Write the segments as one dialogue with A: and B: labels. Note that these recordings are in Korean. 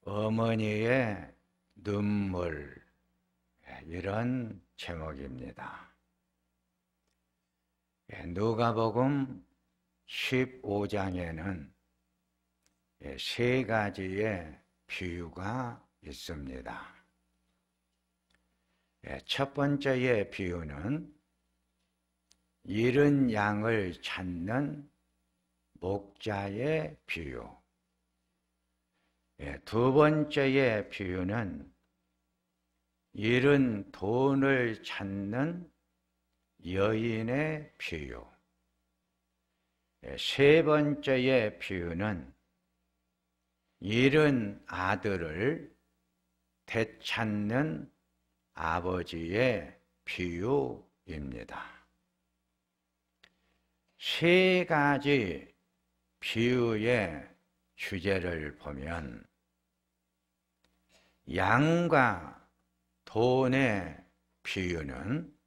A: 어머니의 눈물, 이런 제목입니다. 누가복음 15장에는 세 가지의 비유가 있습니다. 첫 번째의 비유는 잃은 양을 찾는 목자의 비유. 두 번째의 비유는 잃은 돈을 찾는 여인의 비유. 세 번째의 비유는 잃은 아들을 되찾는 아버지의 비유입니다. 세 가지 비유의 주제를 보면 양과 돈의 비유는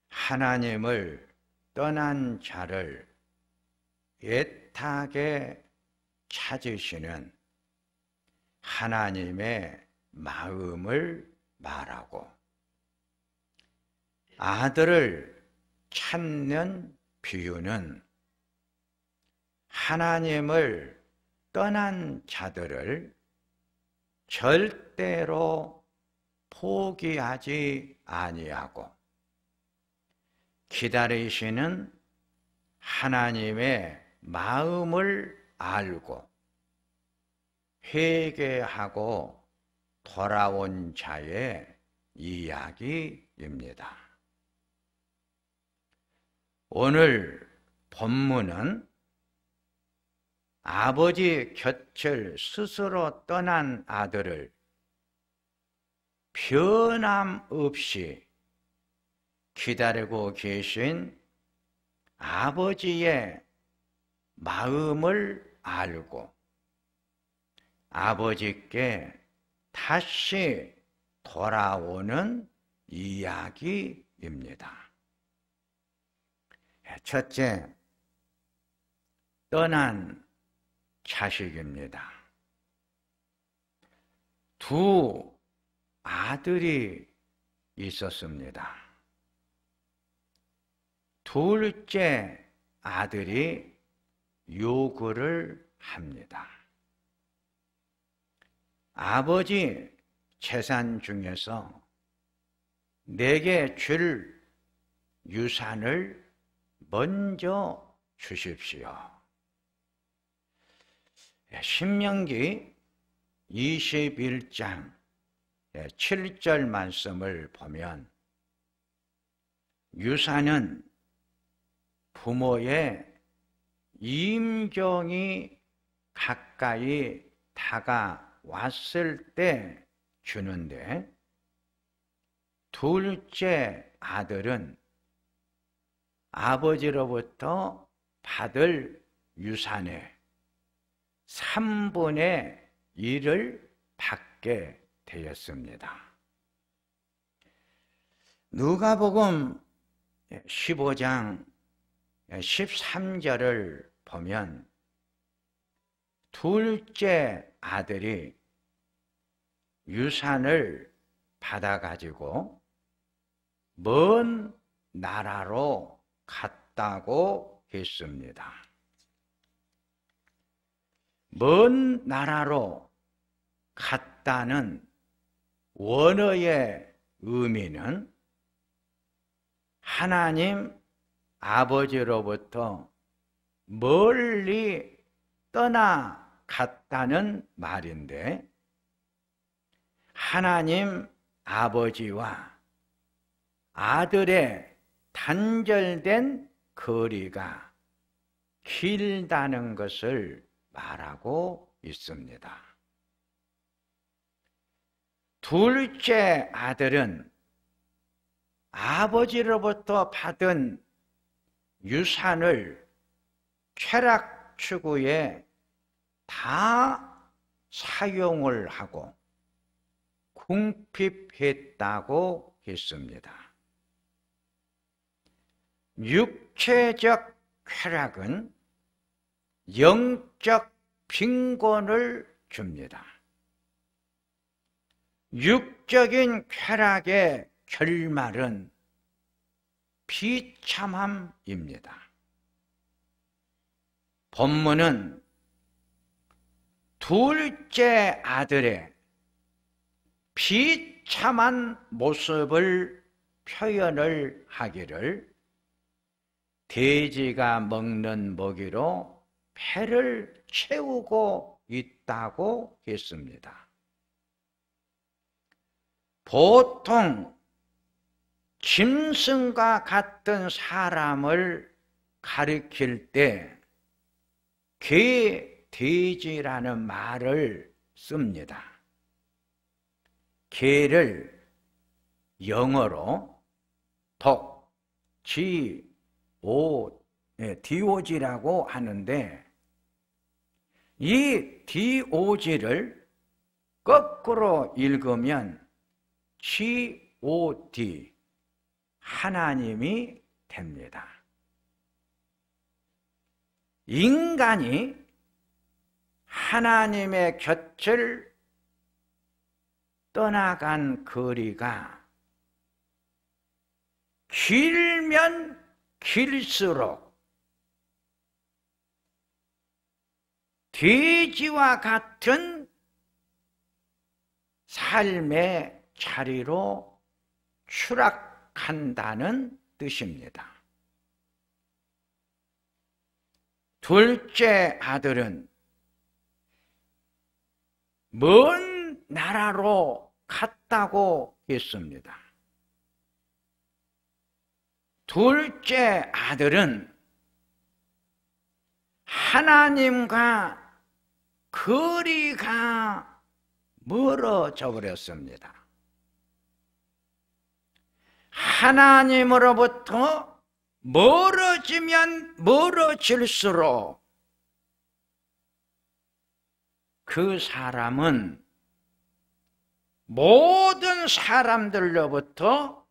A: 하나님을 떠난 자를 애타게 찾으시는 하나님의 마음을 말하고, 아들을 찾는 비유는 하나님을 떠난 자들을 절대로 포기하지 아니하고 기다리시는 하나님의 마음을 알고 회개하고 돌아온 자의 이야기입니다. 오늘 본문은 아버지 곁을 스스로 떠난 아들을 변함없이 기다리고 계신 아버지의 마음을 알고 아버지께 다시 돌아오는 이야기입니다. 첫째, 떠난 자식입니다. 두 아들이 있었습니다. 둘째 아들이 요구를 합니다. 아버지 재산 중에서 내게 줄 유산을 먼저 주십시오. 신명기 21장 7절 말씀을 보면 유산은 부모의 임종이 가까이 다가왔을 때 주는데, 둘째 아들은 아버지로부터 받을 유산의 3분의 1을 받게 되었습니다. 누가복음 15장 13절을 보면 둘째 아들이 유산을 받아가지고 먼 나라로 갔다고 했습니다. 먼 나라로 갔다는 원어의 의미는 하나님 아버지로부터 멀리 떠나갔다는 말인데, 하나님 아버지와 아들의 단절된 거리가 길다는 것을 말하고 있습니다. 둘째 아들은 아버지로부터 받은 유산을 쾌락 추구에 다 사용을 하고 궁핍했다고 했습니다. 육체적 쾌락은 영적 빈곤을 줍니다. 육적인 쾌락의 결말은 비참함입니다. 본문은 둘째 아들의 비참한 모습을 표현을 하기를 돼지가 먹는 먹이로 배를 채우고 있다고 했습니다. 보통 짐승과 같은 사람을 가리킬 때 개, 돼지라는 말을 씁니다. 개를 영어로 독, 지, 오, DOG라고 하는데 이 DOG를 거꾸로 읽으면 GOD, 하나님이 됩니다. 인간이 하나님의 곁을 떠나간 거리가 길면 길수록 돼지와 같은 삶의 자리로 추락한다는 뜻입니다. 둘째 아들은 먼 나라로 갔다고 했습니다. 둘째 아들은 하나님과 거리가 멀어져 버렸습니다. 하나님으로부터 멀어지면 멀어질수록 그 사람은 모든 사람들로부터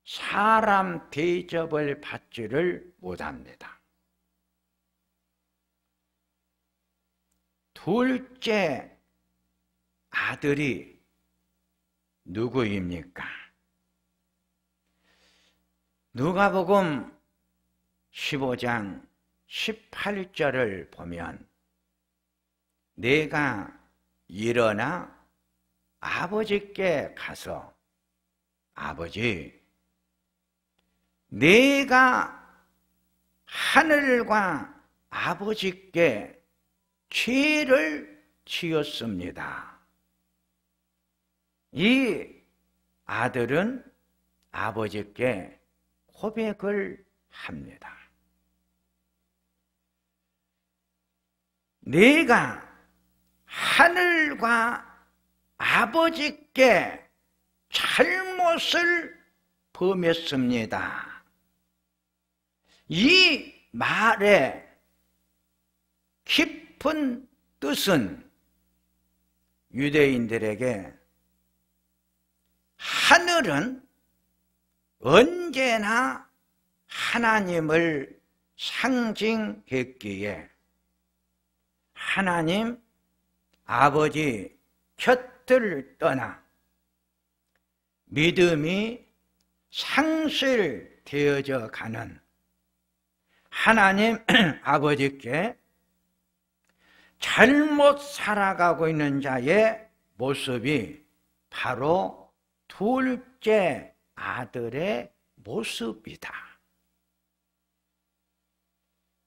A: 사람 대접을 받지를 못합니다. 둘째 아들이 누구입니까? 누가복음 15장 18절을 보면 내가 일어나 아버지께 가서 아버지, 내가 하늘과 아버지께 죄를 지었습니다. 이 아들은 아버지께 고백을 합니다. 내가 하늘과 아버지께 잘못을 범했습니다. 이 말의 깊은 뜻은 유대인들에게 하늘은 언제나 하나님을 상징했기에 하나님 아버지 곁을 떠나 믿음이 상실되어져 가는 하나님 아버지께 잘못 살아가고 있는 자의 모습이 바로 둘째 아들의 모습이다.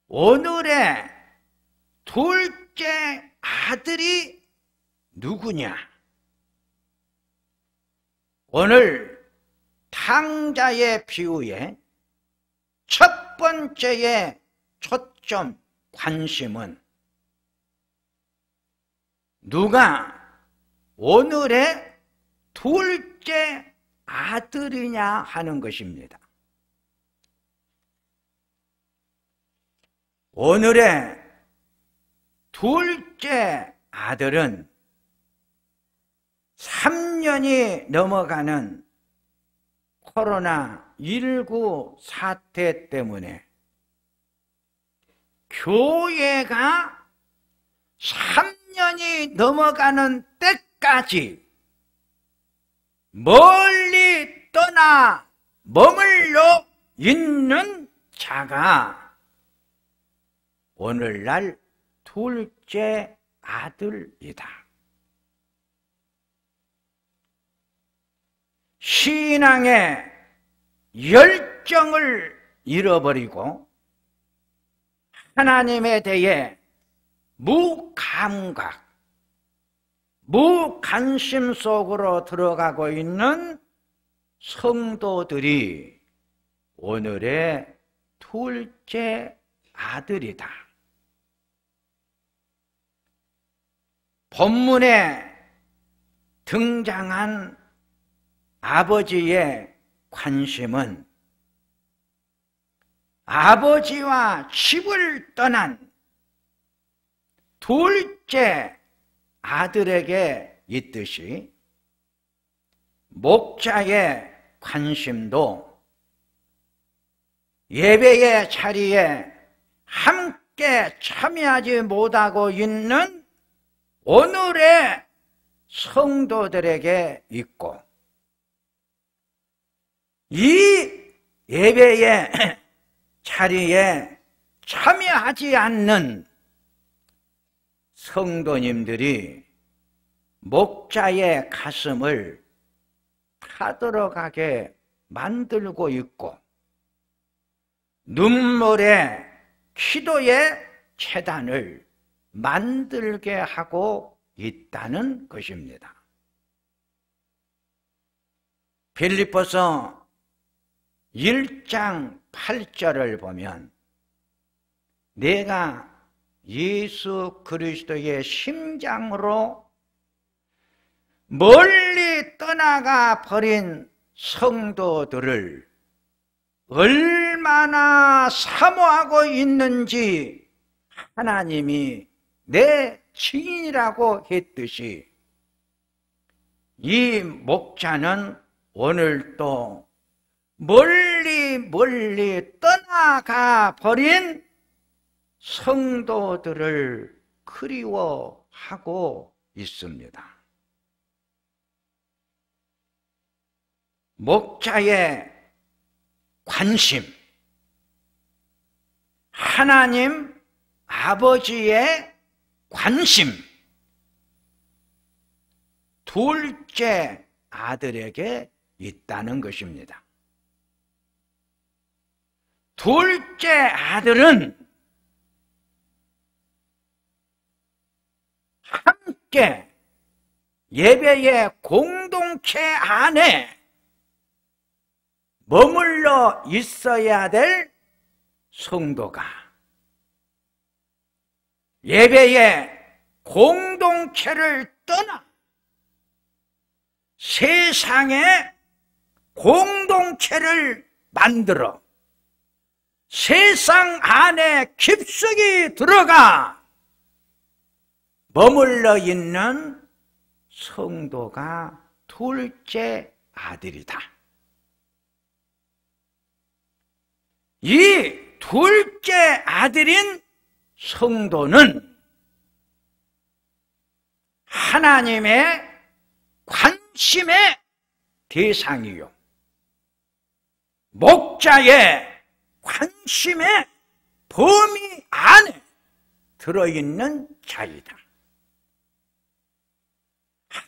A: 오늘의 둘째 아들이 누구냐? 오늘 탕자의 비유의 첫 번째의 초점 관심은 누가 오늘의 둘째 아들이냐 하는 것입니다. 오늘의 둘째 아들은 3년이 넘어가는 코로나19 사태 때문에 교회가 3년 천년이 넘어가는 때까지 멀리 떠나 머물러 있는 자가 오늘날 둘째 아들이다. 신앙의 열정을 잃어버리고 하나님에 대해 무감각, 무관심 속으로 들어가고 있는 성도들이 오늘의 둘째 아들이다. 본문에 등장한 아버지의 관심은 아버지와 집을 떠난 둘째 아들에게 있듯이 목자의 관심도 예배의 자리에 함께 참여하지 못하고 있는 오늘의 성도들에게 있고, 이 예배의 자리에 참여하지 않는 성도님들이 목자의 가슴을 타들어가게 만들고 있고, 눈물의 기도의 제단을 만들게 하고 있다는 것입니다. 빌립보서 1장 8절을 보면 내가 예수 그리스도의 심장으로 멀리 떠나가 버린 성도들을 얼마나 사모하고 있는지 하나님이 내 증인이라고 했듯이 이 목자는 오늘도 멀리 떠나가 버린 성도들을 그리워하고 있습니다. 목자의 관심, 하나님 아버지의 관심, 둘째 아들에게 있다는 것입니다. 둘째 아들은 함께 예배의 공동체 안에 머물러 있어야 될 성도가 예배의 공동체를 떠나 세상의 공동체를 만들어 세상 안에 깊숙이 들어가 머물러 있는 성도가 둘째 아들이다. 이 둘째 아들인 성도는 하나님의 관심의 대상이요, 목자의 관심의 범위 안에 들어있는 자이다.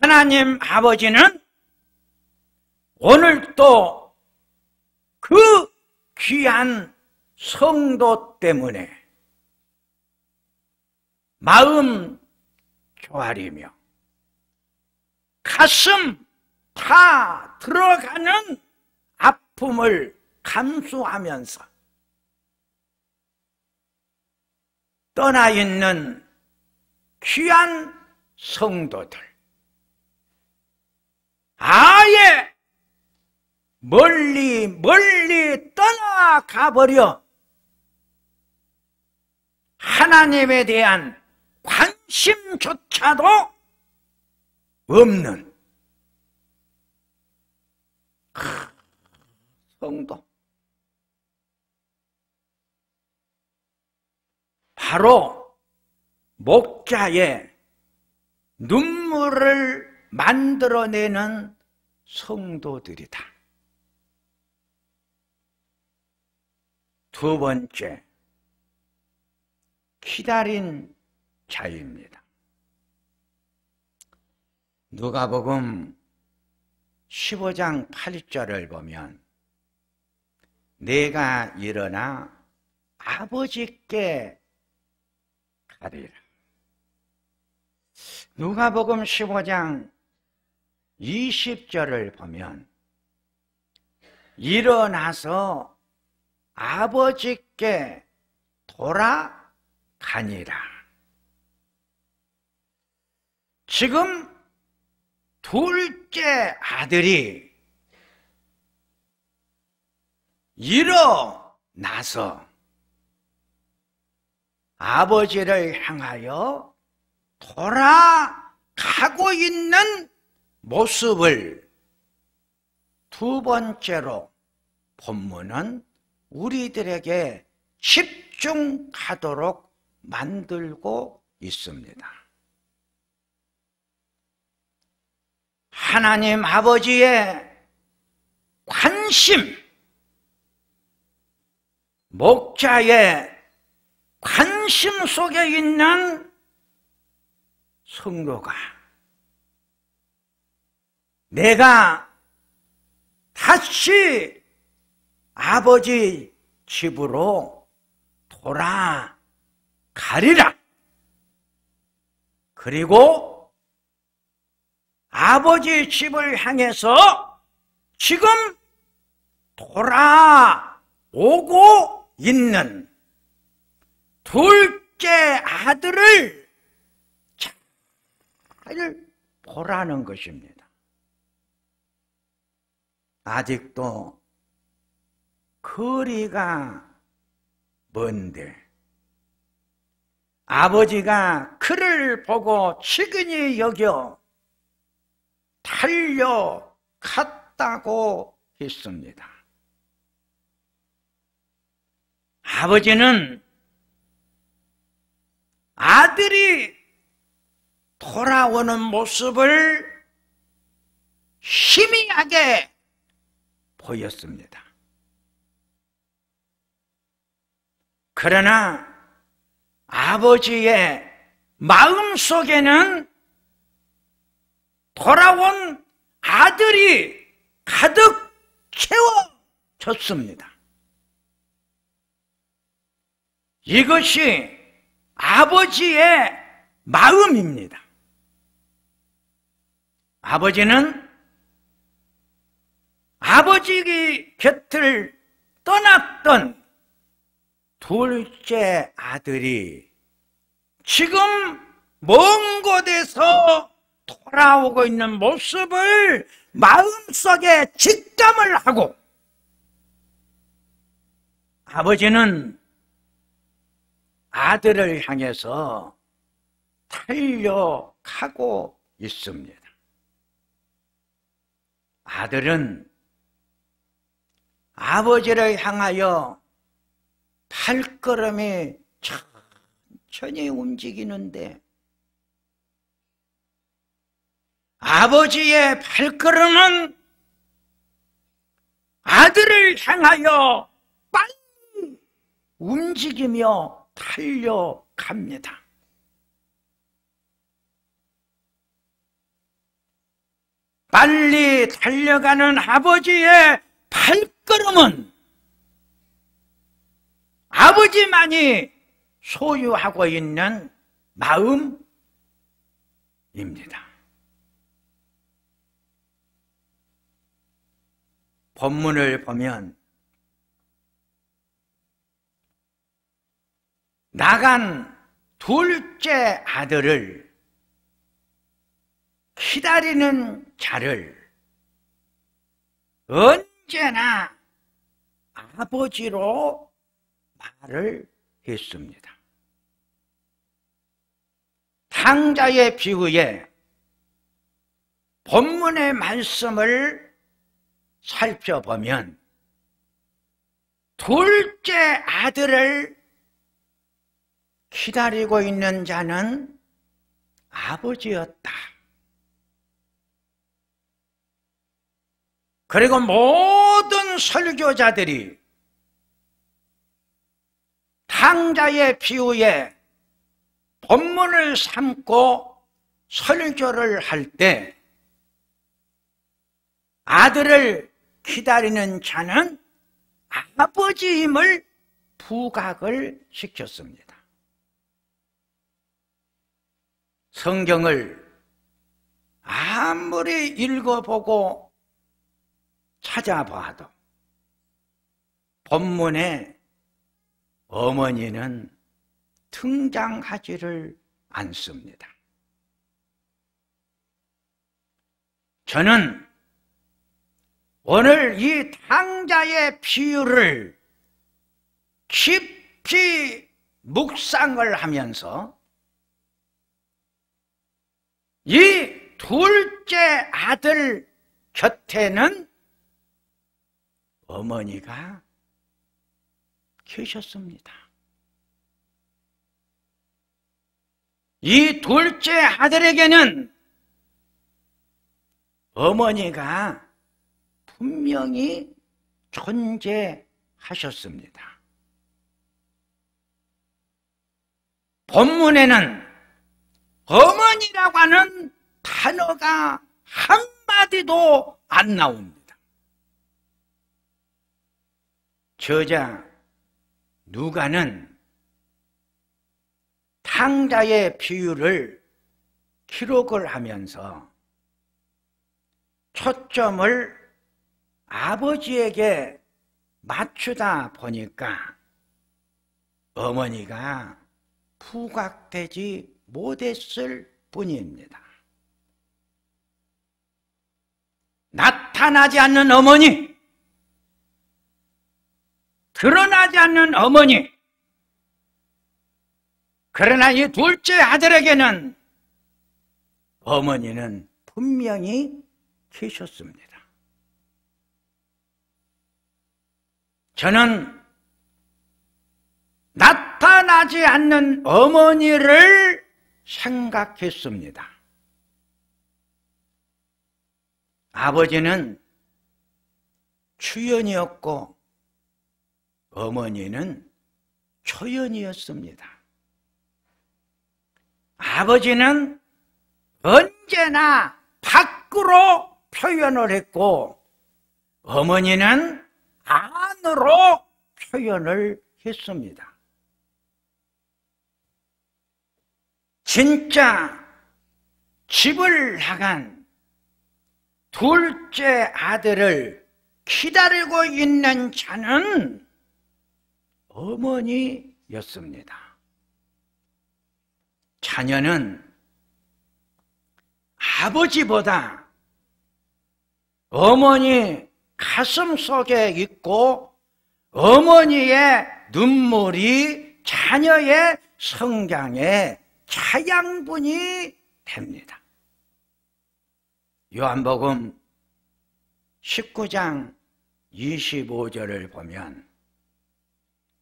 A: 하나님 아버지는 오늘도 그 귀한 성도 때문에 마음 조아리며 가슴 다 들어가는 아픔을 감수하면서 떠나 있는 귀한 성도들, 아예 멀리 떠나가버려 하나님에 대한 관심조차도 없는 성도, 바로 목자의 눈물을 만들어내는 성도들이다. 두 번째, 기다린 자입니다. 누가복음 15장 8절을 보면 내가 일어나 아버지께 가리라. 누가복음 15장 20절을 보면 일어나서 아버지께 돌아가니라. 지금 둘째 아들이 일어나서 아버지를 향하여 돌아가고 있는 모습을 두 번째로 본문은 우리들에게 집중하도록 만들고 있습니다. 하나님 아버지의 관심, 목자의 관심 속에 있는 성도가 내가 다시 아버지 집으로 돌아가리라. 그리고 아버지 집을 향해서 지금 돌아오고 있는 둘째 아들을 잘 보라는 것입니다. 아직도 거리가 먼데 아버지가 그를 보고 측은히 여겨 달려갔다고 했습니다. 아버지는 아들이 돌아오는 모습을 희미하게 보였습니다. 그러나 아버지의 마음속에는 돌아온 아들이 가득 채워졌습니다. 이것이 아버지의 마음입니다. 아버지는 아버지 곁을 떠났던 둘째 아들이 지금 먼 곳에서 돌아오고 있는 모습을 마음속에 직감을 하고 아버지는 아들을 향해서 달려가고 있습니다. 아들은 아버지를 향하여 발걸음이 천천히 움직이는데 아버지의 발걸음은 아들을 향하여 빨리 움직이며 달려갑니다. 빨리 달려가는 아버지의 발걸음은 아버지만이 소유하고 있는 마음입니다. 본문을 보면 나간 둘째 아들을 기다리는 자를 언제나 아버지로 말을 했습니다. 탕자의 비유에 본문의 말씀을 살펴보면 둘째 아들을 기다리고 있는 자는 아버지였다. 그리고 모든 설교자들이 탕자의 비유에 본문을 삼고 설교를 할 때 아들을 기다리는 자는 아버지임을 부각을 시켰습니다. 성경을 아무리 읽어보고 찾아봐도 본문에 어머니는 등장하지를 않습니다. 저는 오늘 이 탕자의 비유를 깊이 묵상을 하면서 이 둘째 아들 곁에는 어머니가 계셨습니다. 이 둘째 아들에게는 어머니가 분명히 존재하셨습니다. 본문에는 어머니라고 하는 단어가 한마디도 안 나옵니다. 저자 누가는 탕자의 비유를 기록을 하면서 초점을 아버지에게 맞추다 보니까 어머니가 부각되지 못했을 뿐입니다. 나타나지 않는 어머니, 드러나지 않는 어머니, 그러나 이 둘째 아들에게는 어머니는 분명히 계셨습니다. 저는 나타나지 않는 어머니를 생각했습니다. 아버지는 추연이었고 어머니는 초연이었습니다. 아버지는 언제나 밖으로 표현을 했고 어머니는 안으로 표현을 했습니다. 진짜 집을 나간 둘째 아들을 기다리고 있는 자는 어머니였습니다. 자녀는 아버지보다 어머니 가슴 속에 있고 어머니의 눈물이 자녀의 성장에 자양분이 됩니다. 요한복음 19장 25절을 보면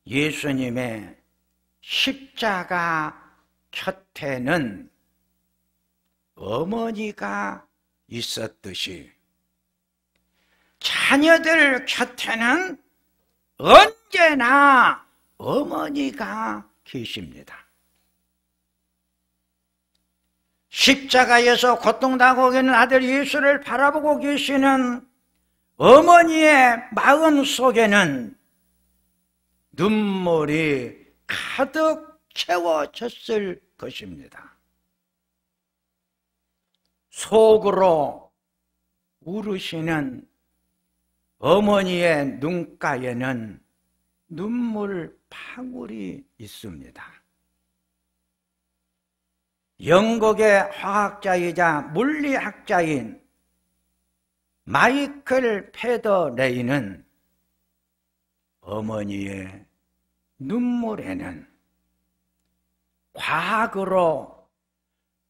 A: 예수님의 십자가 곁에는 어머니가 있었듯이 자녀들 곁에는 언제나 어머니가 계십니다. 십자가에서 고통당하고 있는 아들 예수를 바라보고 계시는 어머니의 마음 속에는 눈물이 가득 채워졌을 것입니다. 속으로 울으시는 어머니의 눈가에는 눈물 방울이 있습니다. 영국의 화학자이자 물리학자인 마이클 패더레이는 어머니의 눈물에는 과학으로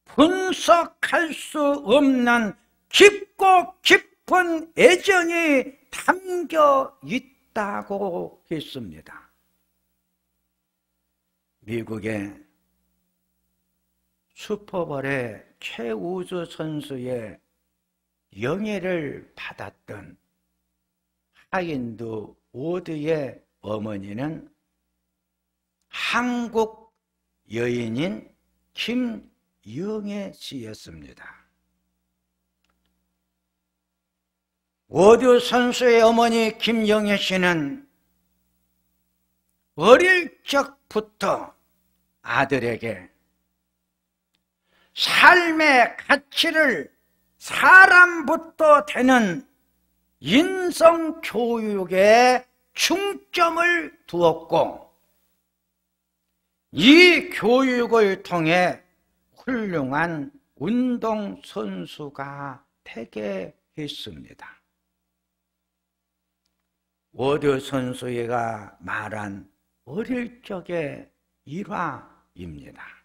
A: 분석할 수 없는 깊고 깊은 애정이 담겨 있다고 했습니다. 미국의 슈퍼볼의 최우수 선수의 영예를 받았던 하인두 워드의 어머니는 한국 여인인 김영애 씨였습니다. 워드 선수의 어머니 김영애 씨는 어릴 적부터 아들에게 삶의 가치를 사람부터 되는 인성교육에 중점을 두었고, 이 교육을 통해 훌륭한 운동선수가 되게 했습니다. 워드 선수가 말한 어릴 적의 일화입니다.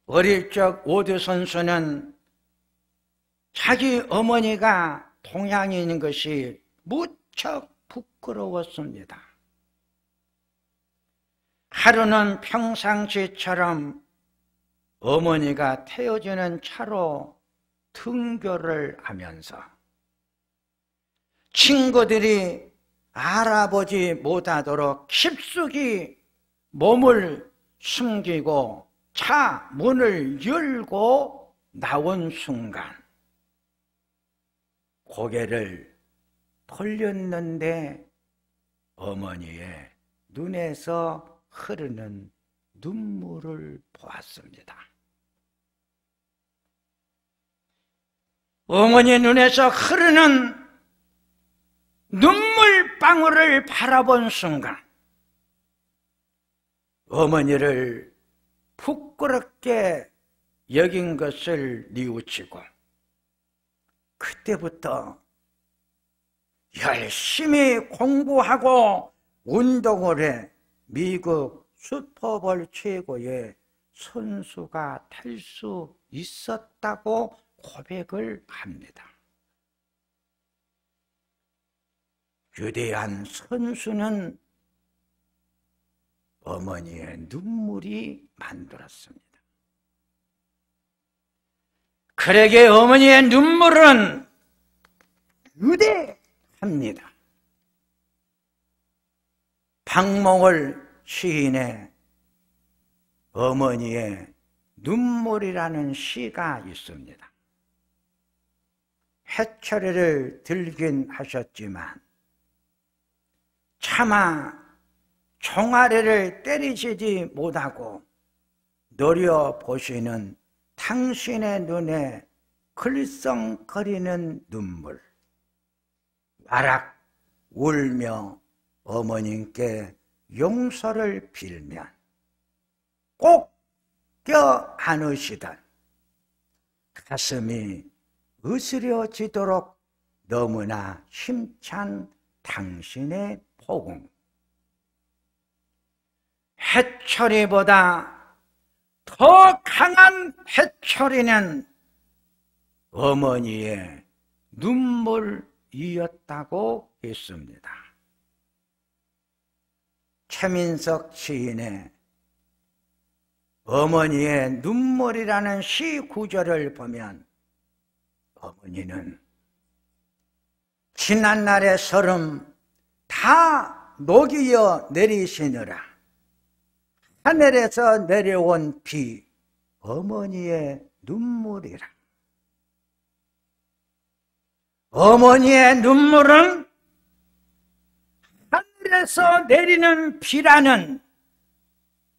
A: 어릴 적 워드 선수는 자기 어머니가 동양인인 것이 무척 부끄러웠습니다. 하루는 평상시처럼 어머니가 태워주는 차로 등교를 하면서 친구들이 알아보지 못하도록 깊숙이 몸을 숨기고 차 문을 열고 나온 순간 고개를 돌렸는데 어머니의 눈에서 흐르는 눈물을 보았습니다. 어머니의 눈에서 흐르는 눈물방울을 바라본 순간 어머니를 부끄럽게 여긴 것을 뉘우치고 그때부터 열심히 공부하고 운동을 해 미국 슈퍼볼 최고의 선수가 될 수 있었다고 고백을 합니다. 위대한 선수는 어머니의 눈물이 만들었습니다. 그에게 어머니의 눈물은 위대합니다. 박몽월 시인의 어머니의 눈물이라는 시가 있습니다. 해철이를 들긴 하셨지만 차마 종아리를 때리시지 못하고 노려보시는 당신의 눈에 글썽거리는 눈물, 와락 울며 어머님께 용서를 빌면 꼭 껴안으시던 가슴이 으스려지도록 너무나 힘찬 당신의 포옹, 해철이보다 더 강한 해철이는 어머니의 눈물이었다고 했습니다. 최민석 시인의 어머니의 눈물이라는 시 구절을 보면 어머니는 지난날의 설움 다 녹이어 내리시느라 하늘에서 내려온 비 어머니의 눈물이라. 어머니의 눈물은 하늘에서 내리는 비라는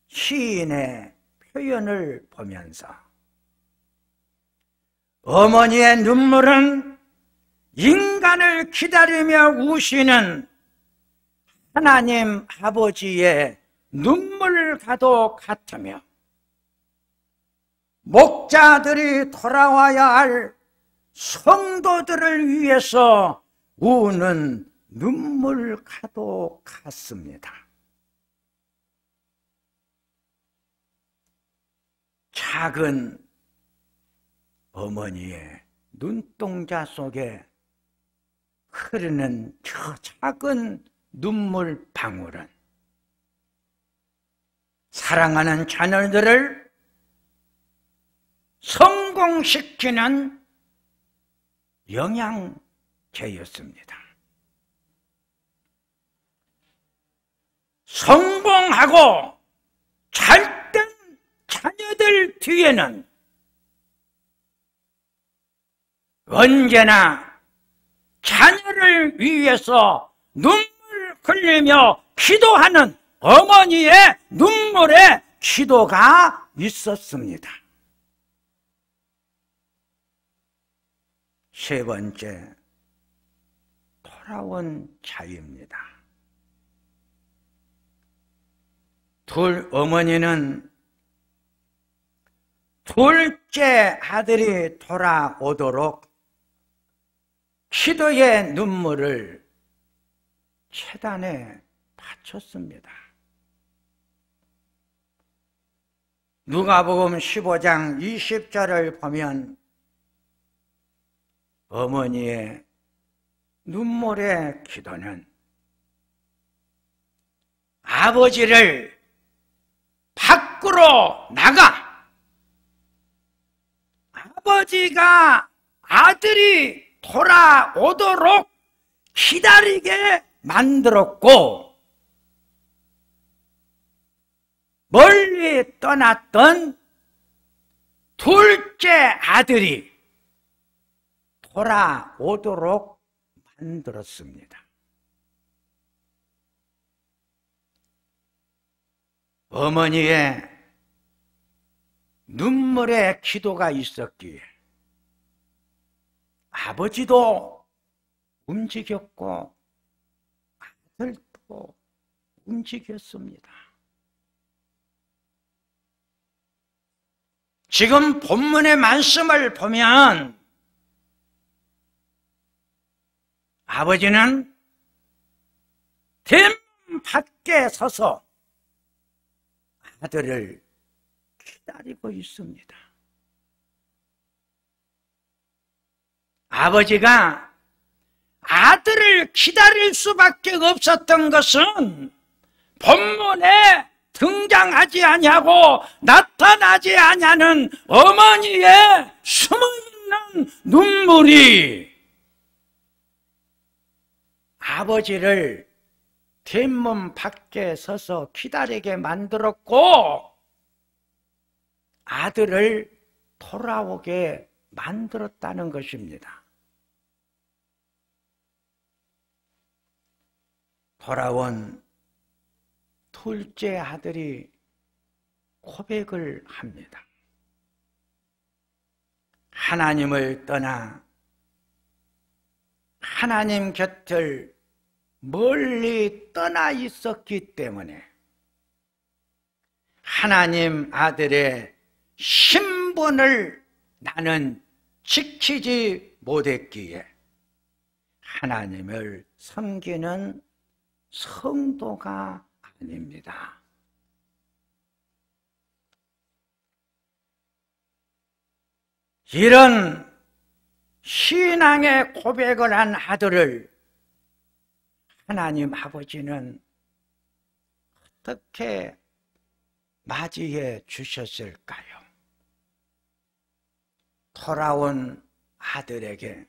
A: 시인의 표현을 보면서 어머니의 눈물은 인간을 기다리며 우시는 하나님 아버지의 눈물과도 같으며 목자들이 돌아와야 할 성도들을 위해서 우는 눈물과도 같습니다. 작은 어머니의 눈동자 속에 흐르는 저 작은 눈물 방울은 사랑하는 자녀들을 성공시키는 영양제였습니다. 성공하고 잘된 자녀들 뒤에는 언제나 자녀를 위해서 눈물 흘리며 기도하는 어머니의 눈물의 기도가 있었습니다. 세 번째, 돌아온 자유입니다. 둘 어머니는 둘째 아들이 돌아오도록 기도의 눈물을 제단에 바쳤습니다. 누가복음 15장 20절을 보면 어머니의 눈물의 기도는 아버지를 밖으로 나가, 아버지가 아들이 돌아오도록 기다리게 만들었고, 멀리 떠났던 둘째 아들이 돌아오도록 만들었습니다. 어머니의 눈물의 기도가 있었기에 아버지도 움직였고 아들도 움직였습니다. 지금 본문의 말씀을 보면 아버지는 대문 밖에 서서 아들을 기다리고 있습니다. 아버지가 아들을 기다릴 수밖에 없었던 것은 본문에 등장하지 아니하고 나타나지 아니하는 어머니의 숨어있는 눈물이 아버지를 대문 밖에 서서 기다리게 만들었고 아들을 돌아오게 만들었다는 것입니다. 돌아온 둘째 아들이 고백을 합니다. 하나님을 떠나 하나님 곁을 멀리 떠나 있었기 때문에 하나님 아들의 신분을 나는 지키지 못했기에 하나님을 섬기는 성도가 아닙니다. 이런 신앙의 고백을 한 아들을 하나님 아버지는 어떻게 맞이해 주셨을까요? 돌아온 아들에게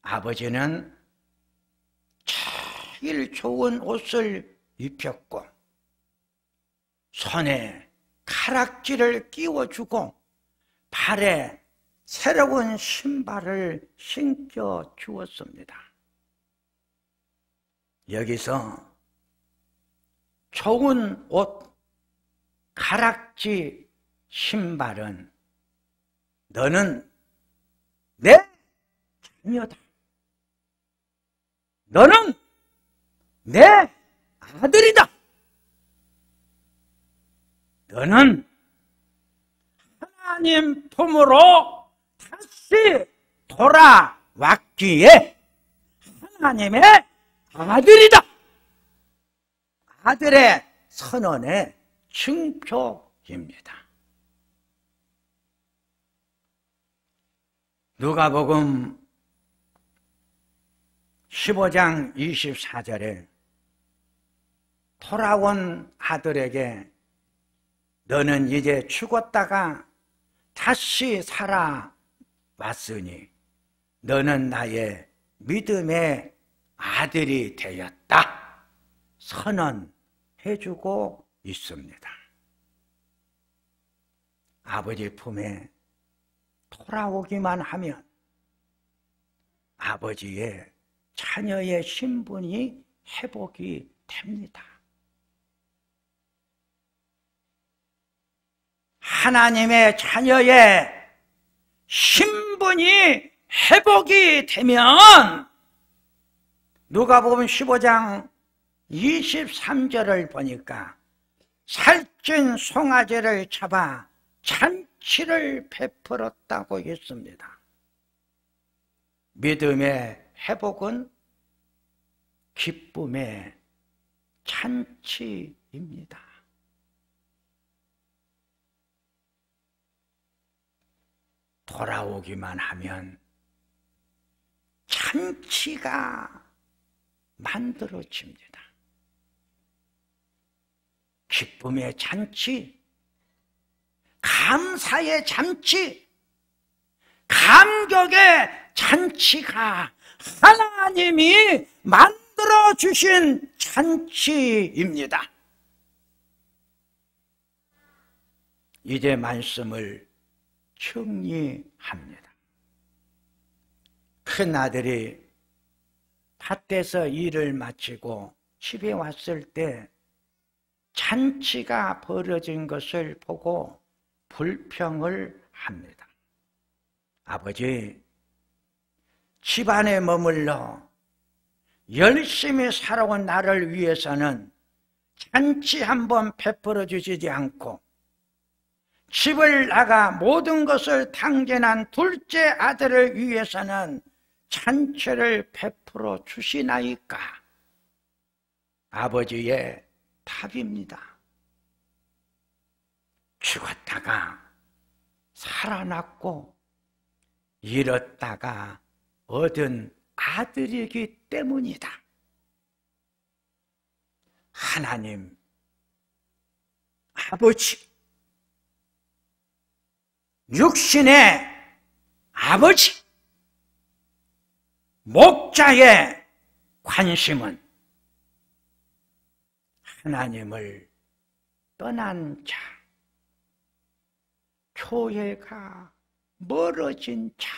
A: 아버지는 제일 좋은 옷을 입혔고 손에 가락지를 끼워주고 발에 새로운 신발을 신겨 주었습니다. 여기서 좋은 옷, 가락지, 신발은 너는 내 자녀다. 너는 내 아들이다. 너는 하나님 품으로 다시 돌아왔기에 하나님의 아들이다. 아들의 선언의 증표입니다. 누가복음 15장 24절에 돌아온 아들에게 너는 이제 죽었다가 다시 살아왔으니 너는 나의 믿음의 아들이 되었다 선언해주고 있습니다. 아버지 품에 돌아오기만 하면 아버지의 자녀의 신분이 회복이 됩니다. 하나님의 자녀의 신분이 회복이 되면 누가복음 15장 23절을 보니까 살찐 송아지를 잡아 잔치를 베풀었다고 했습니다. 믿음의 회복은 기쁨의 잔치입니다. 돌아오기만 하면 잔치가 만들어집니다. 기쁨의 잔치, 감사의 잔치, 감격의 잔치가 하나님이 만들어주신 잔치입니다. 이제 말씀을 정리합니다. 큰아들이 밭에서 일을 마치고 집에 왔을 때 잔치가 벌어진 것을 보고 불평을 합니다. 아버지, 집안에 머물러 열심히 살아온 나를 위해서는 잔치 한번 베풀어 주시지 않고 집을 나가 모든 것을 탕진한 둘째 아들을 위해서는 잔치를 베풀어 주시나이까? 아버지의 답입니다. 죽었다가 살아났고 잃었다가 얻은 아들이기 때문이다. 하나님, 아버지, 육신의 아버지, 목자의 관심은 하나님을 떠난 자, 교회가 멀어진 자,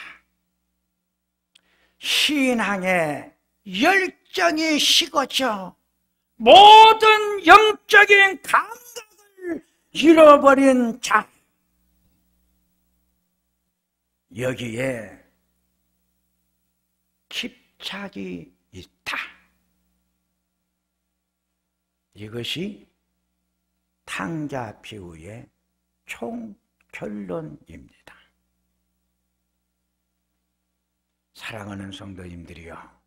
A: 신앙의 열정이 식어져 모든 영적인 감각을 잃어버린 자, 여기에 집착이 있다. 이것이 탕자 비유의 총결론입니다. 사랑하는 성도님들이여,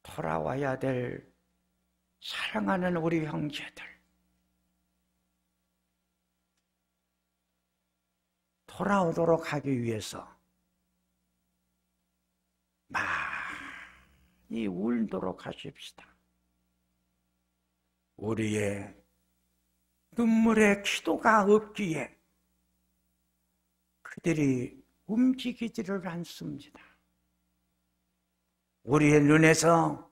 A: 돌아와야 될 사랑하는 우리 형제들, 돌아오도록 하기 위해서 많이 울도록 하십시다. 우리의 눈물의 기도가 없기에 그들이 움직이지를 않습니다. 우리의 눈에서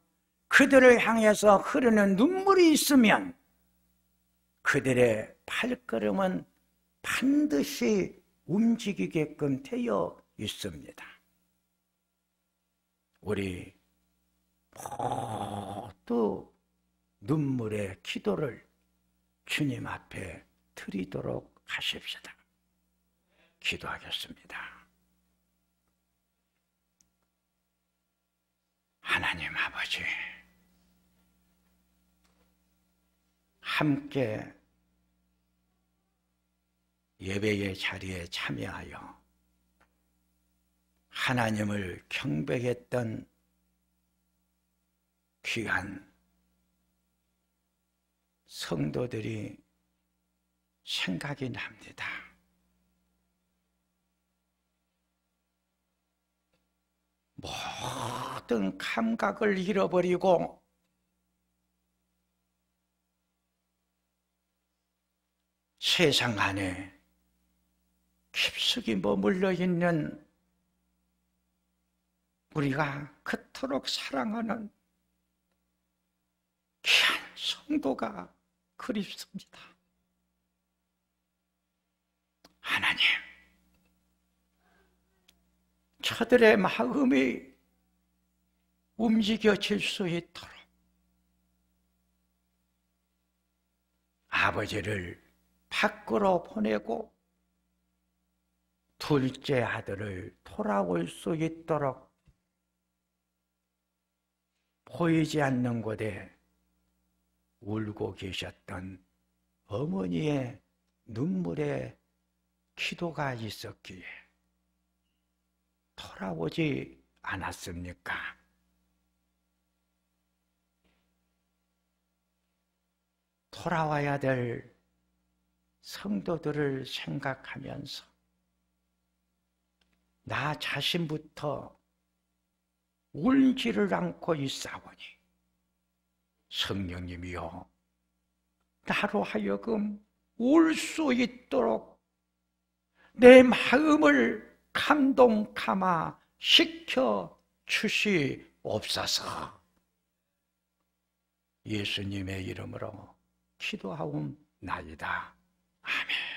A: 그들을 향해서 흐르는 눈물이 있으면 그들의 발걸음은 반드시 움직이게끔 되어 있습니다. 우리 모두 눈물의 기도를 주님 앞에 드리도록 하십시다. 기도하겠습니다. 하나님 아버지, 함께 예배의 자리에 참여하여 하나님을 경배했던 귀한 성도들이 생각이 납니다. 모든 감각을 잃어버리고 세상 안에 깊숙이 머물러 있는 우리가 그토록 사랑하는 귀한 성도가 그립습니다. 하나님, 저들의 마음이 움직여질 수 있도록 아버지를 밖으로 보내고 둘째 아들을 돌아올 수 있도록 보이지 않는 곳에 울고 계셨던 어머니의 눈물의 기도가 있었기에 돌아오지 않았습니까? 돌아와야 될 성도들을 생각하면서 나 자신부터 울지를 않고 있사오니 성령님이여 나로 하여금 울 수 있도록 내 마음을 감동감화 시켜 주시옵소서. 예수님의 이름으로 기도하옵나이다. 아멘.